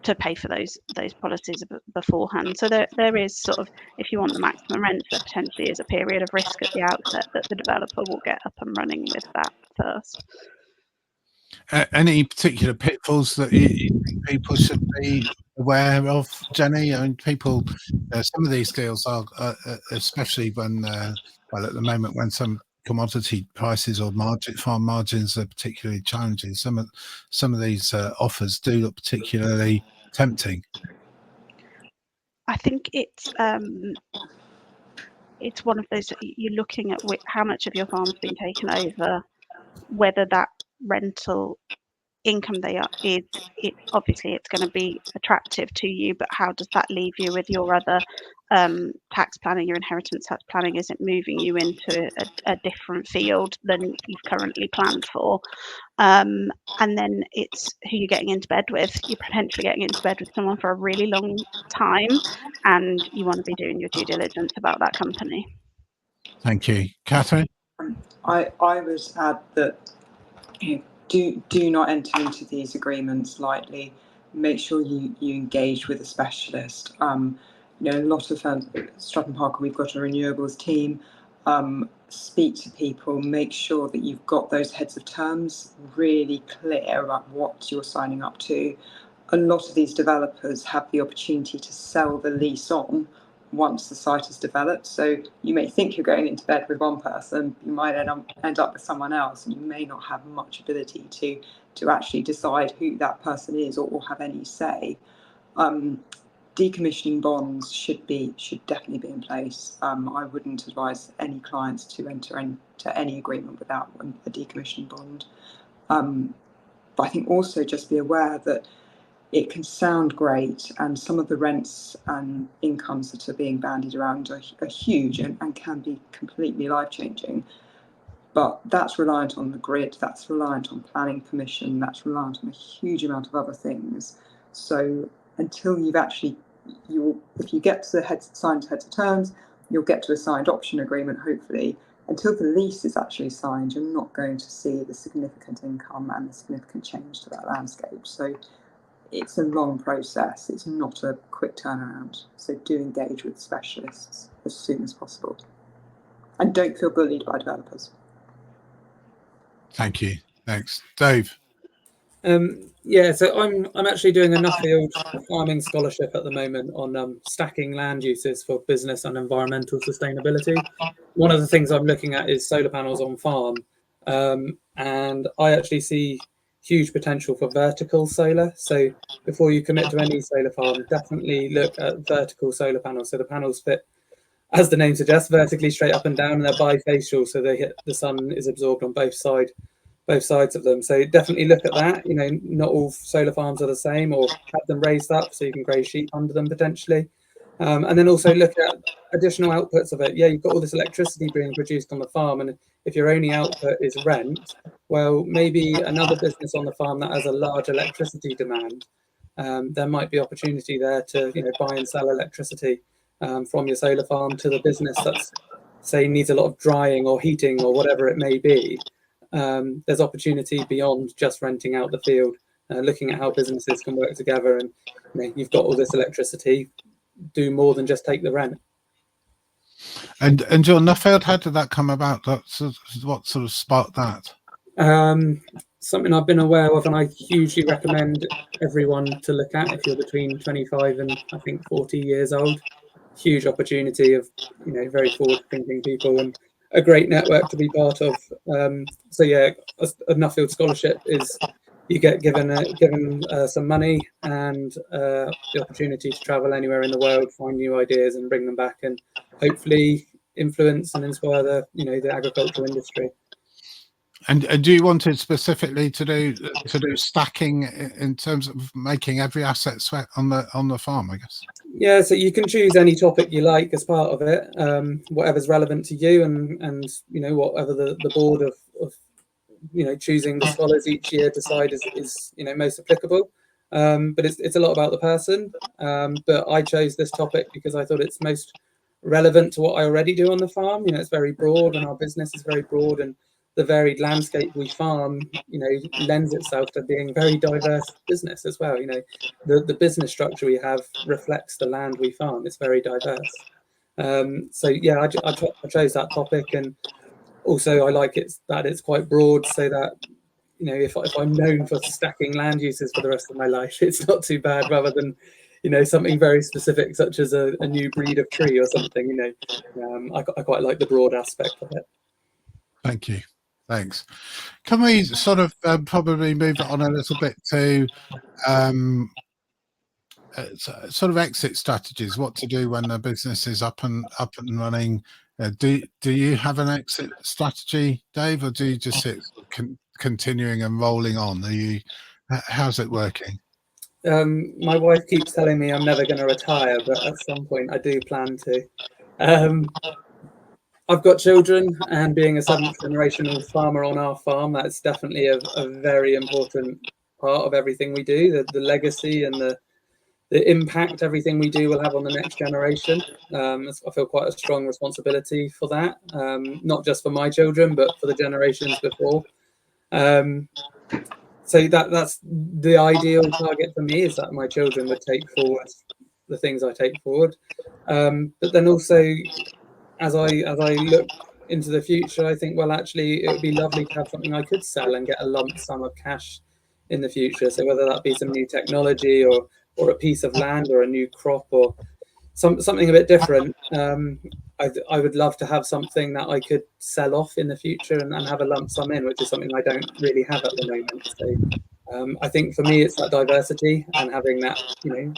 to pay for those policies beforehand. So there is sort of, if you want the maximum rents, there potentially is a period of risk at the outset that the developer will get up and running with that first. Any particular pitfalls that you think people should be aware of, Jenny? I mean, people, some of these deals are, especially when, well, at the moment when some commodity prices or farm margins are particularly challenging, some of these offers do look particularly tempting. I think it's one of those, you're looking at how much of your farm's been taken over, whether that rental income obviously it's going to be attractive to you, but how does that leave you with your other tax planning, your inheritance tax planning? Is it moving you into a different field than you've currently planned for? And then it's who you're getting into bed with. You're potentially getting into bed with someone for a really long time, and you want to be doing your due diligence about that company. Thank you. Catherine? I would add that do not enter into these agreements lightly. Make sure you engage with a specialist. A lot of firms, Stratton Parker, we've got a renewables team. Speak to people, make sure that you've got those heads of terms really clear about what you're signing up to. A lot of these developers have the opportunity to sell the lease on once the site is developed. So you may think you're going into bed with one person, you might end up with someone else, and you may not have much ability to actually decide who that person is or have any say. Decommissioning bonds should definitely be in place. I wouldn't advise any clients to enter into any agreement without a decommissioning bond. But I think also just be aware that it can sound great, and some of the rents and incomes that are being bandied around are huge and can be completely life-changing. But that's reliant on the grid, that's reliant on planning permission, that's reliant on a huge amount of other things. So until you've actually, if you get to the signed heads of terms, you'll get to a signed option agreement, hopefully. Until the lease is actually signed, you're not going to see the significant income and the significant change to that landscape. So it's a long process. It's not a quick turnaround. So do engage with specialists as soon as possible. And don't feel bullied by developers. Thank you. Thanks. Dave? So I'm actually doing a Nuffield farming scholarship at the moment on stacking land uses for business and environmental sustainability. One of the things I'm looking at is solar panels on farm. And I actually see huge potential for vertical solar. So before you commit to any solar farm, definitely look at vertical solar panels. So the panels fit, as the name suggests, vertically straight up and down, and they're bifacial, so the sun is absorbed on both sides of them. So definitely look at that. Not all solar farms are the same, or have them raised up so you can graze sheep under them potentially. And then also look at additional outputs of it. Yeah, you've got all this electricity being produced on the farm, and if your only output is rent, well, maybe another business on the farm that has a large electricity demand, there might be opportunity there to buy and sell electricity from your solar farm to the business that's, say, needs a lot of drying or heating or whatever it may be. There's opportunity beyond just renting out the field, looking at how businesses can work together, and you've got all this electricity, do more than just take the rent. And John Nuffield, how did that come about? What sort of sparked that? Something I've been aware of, and I hugely recommend everyone to look at if you're between 25 and I think 40 years old. Huge opportunity of very forward-thinking people and a great network to be part of. So yeah, a Nuffield scholarship is you get given some money and the opportunity to travel anywhere in the world, find new ideas and bring them back, and hopefully influence and inspire the agricultural industry. And do you want it specifically to do stacking in terms of making every asset sweat on the farm, I guess? Yeah, so you can choose any topic you like as part of it, whatever's relevant to you, and whatever the board of choosing the scholars each year decide is most applicable. But it's a lot about the person. But I chose this topic because I thought it's most relevant to what I already do on the farm. It's very broad, and our business is very broad, and the varied landscape we farm, lends itself to being very diverse business as well. The business structure we have reflects the land we farm. It's very diverse. So yeah, I chose that topic, and also I like that it's quite broad, so that if I'm known for stacking land uses for the rest of my life, it's not too bad, rather than something very specific such as a new breed of tree or something. I quite like the broad aspect of it. Thank you. Thanks. Can we sort of probably move on a little bit to sort of exit strategies, what to do when the business is up and running? Do you have an exit strategy, Dave, or do you just sit continuing and rolling on? How's it working? My wife keeps telling me I'm never going to retire, but at some point I do plan to. I've got children, and being a 7th generational farmer on our farm, that's definitely a very important part of everything we do. The legacy and the impact everything we do will have on the next generation. I feel quite a strong responsibility for that, not just for my children, but for the generations before. So that's the ideal target for me, is that my children would take forward the things I take forward. But then also, as I look into the future, I think, well, actually, it would be lovely to have something I could sell and get a lump sum of cash in the future. So whether that be some new technology, or a piece of land, or a new crop, or something a bit different, I would love to have something that I could sell off in the future and have a lump sum in, which is something I don't really have at the moment. So I think for me, it's that diversity and having that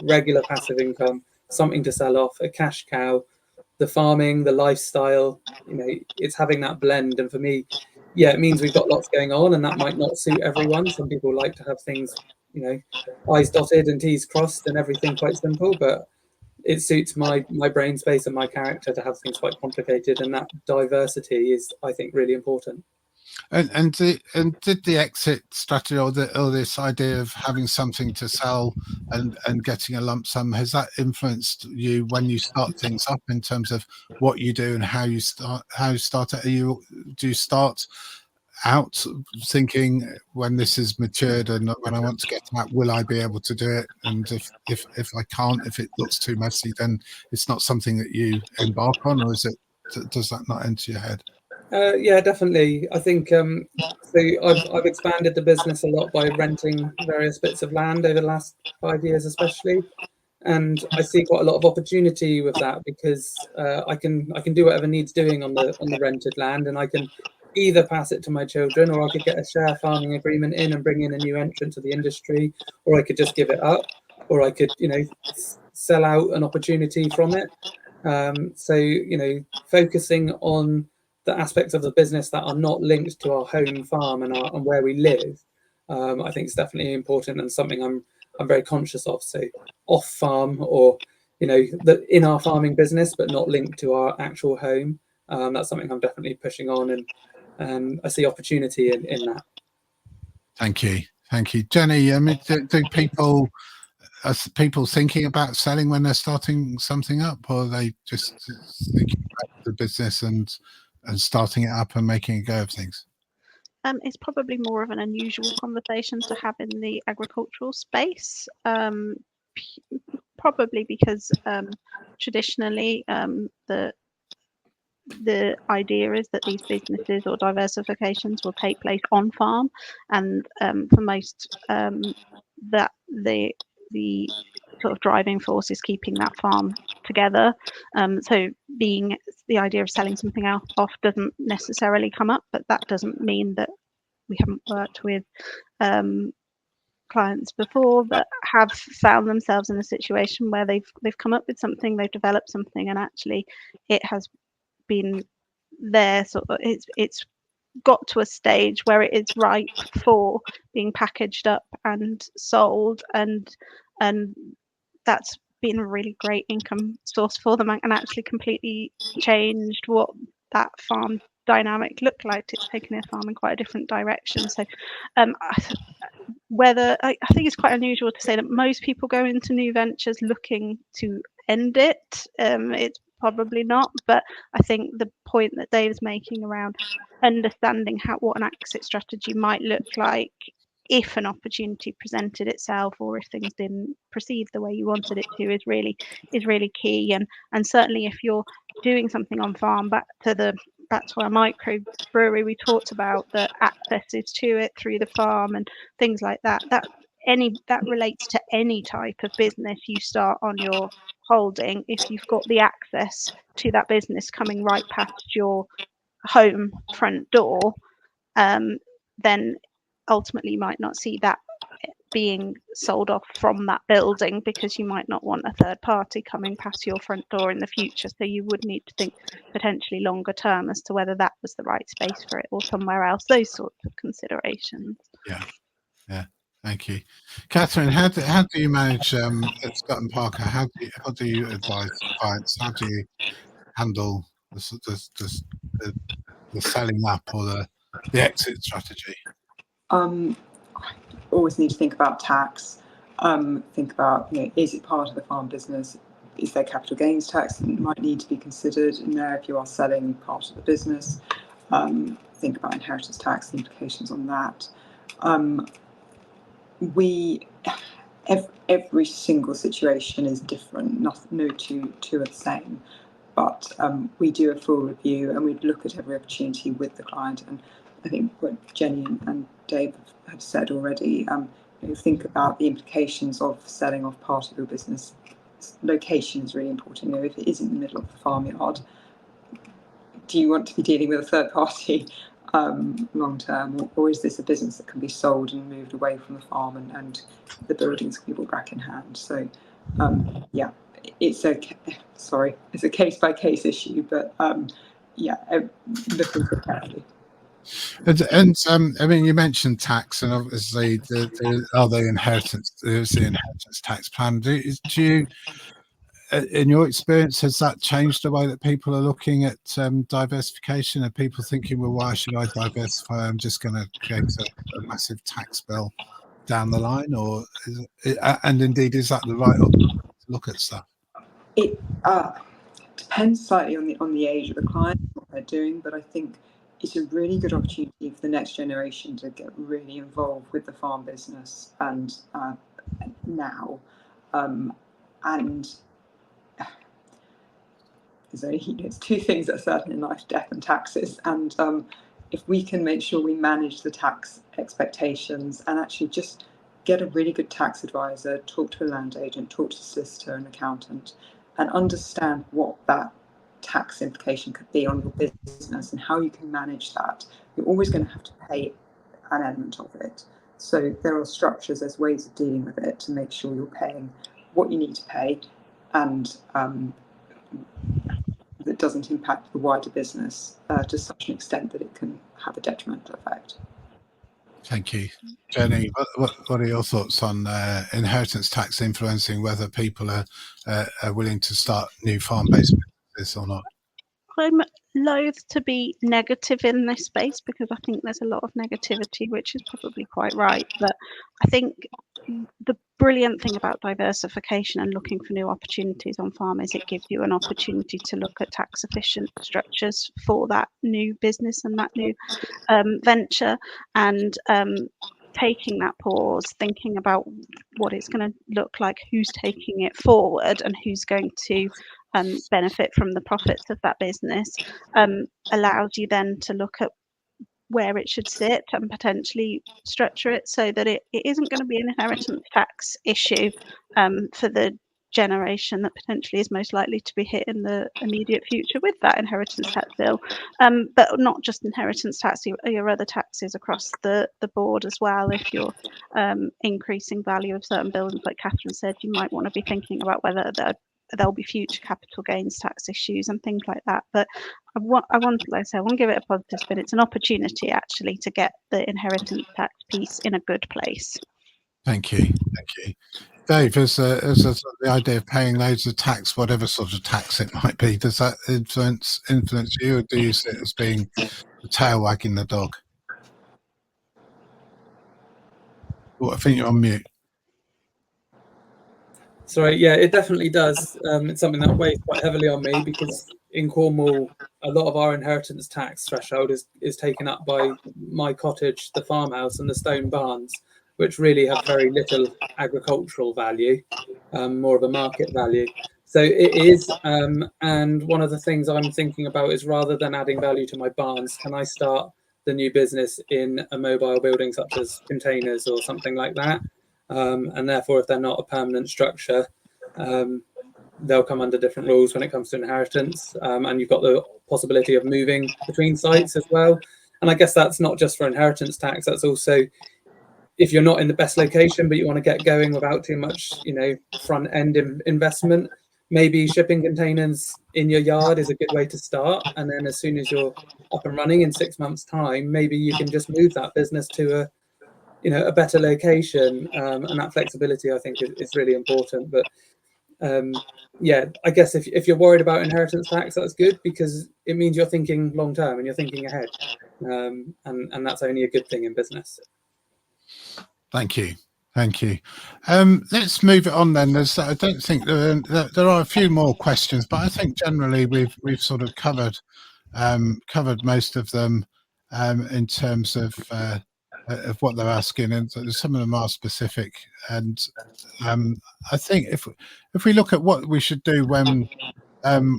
regular passive income, something to sell off, a cash cow, the farming, the lifestyle. It's having that blend. And for me, yeah, it means we've got lots going on, and that might not suit everyone. Some people like to have things, I's dotted and T's crossed and everything quite simple, but it suits my brain space and my character to have things quite complicated, and that diversity is, I think, really important. And did the exit strategy, or this idea of having something to sell and getting a lump sum, has that influenced you when you start things up in terms of what you do and how you start it? Do you start out thinking, when this is matured and when I want to get out, will I be able to do it? And if I can't, if it looks too messy, then it's not something that you embark on, or does that not enter your head? Yeah, definitely. I think so. I've expanded the business a lot by renting various bits of land over the last 5 years, especially, and I see quite a lot of opportunity with that, because I can do whatever needs doing on the rented land, and I can either pass it to my children, or I could get a share farming agreement in and bring in a new entrant to the industry, or I could just give it up, or I could sell out an opportunity from it. So focusing on the aspects of the business that are not linked to our home farm and where we live, I think is definitely important, and something I'm very conscious of. So off farm, or in our farming business, but not linked to our actual home. That's something I'm definitely pushing on, and I see opportunity in that. Thank you, Jenny. I mean, do people thinking about selling when they're starting something up, or are they just thinking about the business and starting it up and making a go of things? It's probably more of an unusual conversation to have in the agricultural space, probably because traditionally the idea is that these businesses or diversifications will take place on farm, and for most that the sort of driving force is keeping that farm together. So the idea of selling something off doesn't necessarily come up, but that doesn't mean that we haven't worked with clients before that have found themselves in a situation where they've come up with something, they've developed something, and actually it has been there. So it's got to a stage where it is ripe for being packaged up and sold, and that's been a really great income source for them, and actually completely changed what that farm dynamic looked like. It's taken their farm in quite a different direction. So whether I think it's quite unusual to say that most people go into new ventures looking to end it. It's probably not, but I think the point that Dave's making around understanding what an exit strategy might look like if an opportunity presented itself, or if things didn't proceed the way you wanted it to, is really key. And certainly if you're doing something on farm, back to our micro brewery, we talked about the accesses to it through the farm and things like that. That relates to any type of business you start on your holding. If you've got the access to that business coming right past your home front door, then ultimately you might not see that being sold off from that building, because you might not want a third party coming past your front door in the future. So you would need to think potentially longer term as to whether that was the right space for it or somewhere else, those sorts of considerations. Yeah, thank you. Catherine, how do you manage at Scott and Parker? How do you advise clients? How do you handle the selling up or the exit strategy? Always need to think about tax. Think about, is it part of the farm business? Is there capital gains tax that might need to be considered in there if you are selling part of the business? Think about inheritance tax, the implications on that. Every single situation is different. No two are the same. But we do a full review and we look at every opportunity with the client. And I think what Jenny and Dave have said already, think about the implications of selling off part of your business. Location is really important. If it is in the middle of the farmyard, do you want to be dealing with a third party long term, or is this a business that can be sold and moved away from the farm and the buildings can be brought back in hand? So it's a case by case issue, but look into it carefully. And I mean, you mentioned tax, and obviously there's the inheritance tax plan. Do you, in your experience, has that changed the way that people are looking at diversification? Are people thinking, well, why should I diversify? I'm just going to create a massive tax bill down the line, or and indeed, is that the right option to look at stuff? It depends slightly on the age of the client, what they're doing, but I think it's a really good opportunity for the next generation to get really involved with the farm business and now. And there's two things that are certain in life: death and taxes. And if we can make sure we manage the tax expectations and actually just get a really good tax advisor, talk to a land agent, talk to a solicitor and accountant, and understand what that tax implication could be on your business and how you can manage that, you're always going to have to pay an element of it. So there are structures, there's ways of dealing with it to make sure you're paying what you need to pay, and that doesn't impact the wider business to such an extent that it can have a detrimental effect. Thank you. Jenny, what are your thoughts on inheritance tax influencing whether people are willing to start new farm-based businesses or not? I'm loath to be negative in this space because I think there's a lot of negativity, which is probably quite right. But I think the brilliant thing about diversification and looking for new opportunities on farm is it gives you an opportunity to look at tax efficient structures for that new business and that new venture, and taking that pause, thinking about what it's going to look like, who's taking it forward and who's going to benefit from the profits of that business, allows you then to look at where it should sit and potentially structure it so that it isn't going to be an inheritance tax issue for the generation that potentially is most likely to be hit in the immediate future with that inheritance tax bill, but not just inheritance tax, your other taxes across the board as well. If you're increasing value of certain buildings, like Catherine said, you might want to be thinking about whether there'll be future capital gains tax issues and things like that. But like I want to give it a positive spin. It's an opportunity actually to get the inheritance tax piece in a good place. Thank you. Dave, as the idea of paying loads of tax, whatever sort of tax it might be, does that influence you, or do you see it as being the tail wagging the dog? Well, I think you're on mute. Sorry, yeah, it definitely does. It's something that weighs quite heavily on me because in Cornwall, a lot of our inheritance tax threshold is taken up by my cottage, the farmhouse, and the stone barns, which really have very little agricultural value, more of a market value. So it is, and one of the things I'm thinking about is rather than adding value to my barns, can I start the new business in a mobile building such as containers or something like that? And therefore, if they're not a permanent structure, they'll come under different rules when it comes to inheritance. And you've got the possibility of moving between sites as well. And I guess that's not just for inheritance tax. That's also if you're not in the best location, but you want to get going without too much, front end investment. Maybe shipping containers in your yard is a good way to start. And then as soon as you're up and running in 6 months' time, maybe you can just move that business to a better location, and that flexibility I think is really important. But yeah, I guess if you're worried about inheritance tax, that's good because it means you're thinking long term and you're thinking ahead, and that's only a good thing in business. Thank you. Let's move it on then. I don't think there are a few more questions, but I think generally we've sort of covered most of them in terms of what they're asking, and some of them are specific. And I think if we look at what we should do when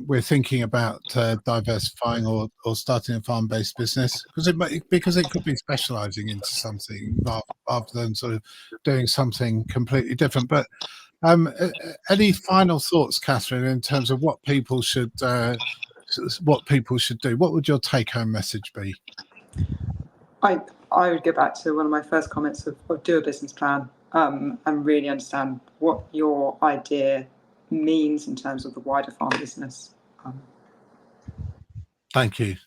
we're thinking about diversifying or starting a farm-based business, because it could be specializing into something rather than sort of doing something completely different. But any final thoughts, Catherine, in terms of what people should do? What would your take-home message be? I would go back to one of my first comments of do a business plan, and really understand what your idea means in terms of the wider farm business. Thank you.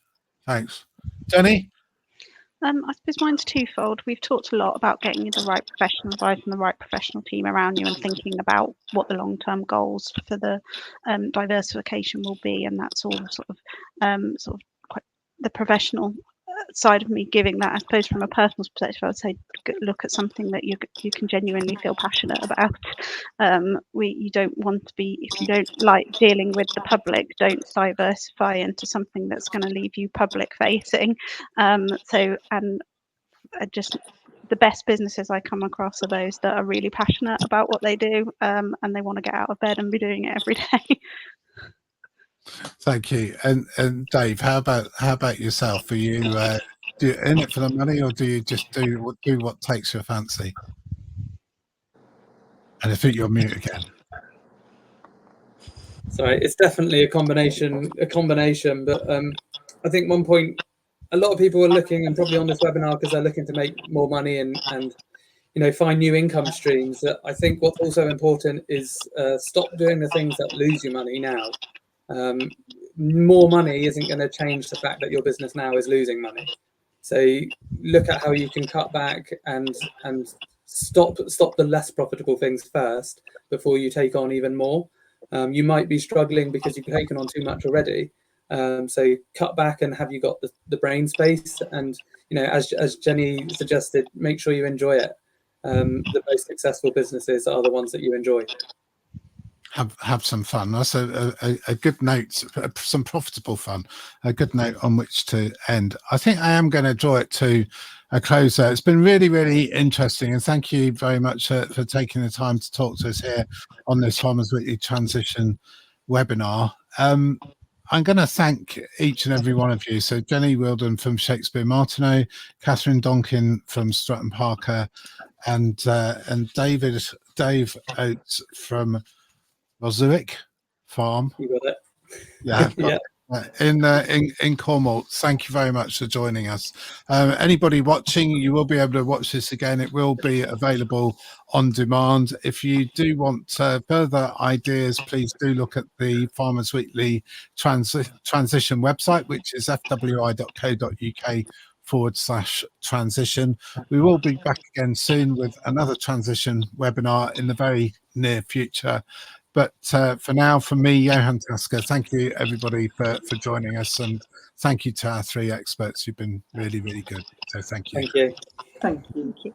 Thanks. Jenny? I suppose mine's twofold. We've talked a lot about getting the right professional advice and the right professional team around you and thinking about what the long-term goals for the diversification will be, and that's all sort of quite the professional side of me giving that. I suppose from a personal perspective, I would say look at something that you can genuinely feel passionate about. You don't want to be, if you don't like dealing with the public, don't diversify into something that's going to leave you public facing. Just the best businesses I come across are those that are really passionate about what they do, and they want to get out of bed and be doing it every day. Thank you. And Dave, how about yourself? Are you do you in it for the money, or do you just do what takes your fancy? And I think you're mute again. Sorry, it's definitely a combination. But I think one point, a lot of people are looking, and probably on this webinar because they're looking to make more money and find new income streams. I think what's also important is stop doing the things that lose you money now. More money isn't going to change the fact that your business now is losing money. So look at how you can cut back and stop the less profitable things first before you take on even more. You might be struggling because you've taken on too much already. So cut back, and have you got the brain space? And as Jenny suggested, make sure you enjoy it. The most successful businesses are the ones that you enjoy. Have some fun. That's a good note. Some profitable fun. A good note on which to end. I think I am going to draw it to a close there. It's been really, really interesting, and thank you very much for taking the time to talk to us here on this Farmers Weekly Transition webinar. I'm going to thank each and every one of you. So Jenny Wilden from Shakespeare Martineau, Catherine Donkin from Stratton Parker, and Dave Oates from Rozuick Farm. You got it. Yeah, Yeah. in Cornwall. Thank you very much for joining us. Anybody watching, you will be able to watch this again. It will be available on demand. If you do want further ideas, please do look at the Farmers Weekly transition website, which is fwi.co.uk/transition. We will be back again soon with another transition webinar in the very near future. But for now, from me, Johan Tasker, thank you, everybody, for joining us. And thank you to our 3 experts. You've been really, really good. So thank you. Thank you. Thank you. Thank you.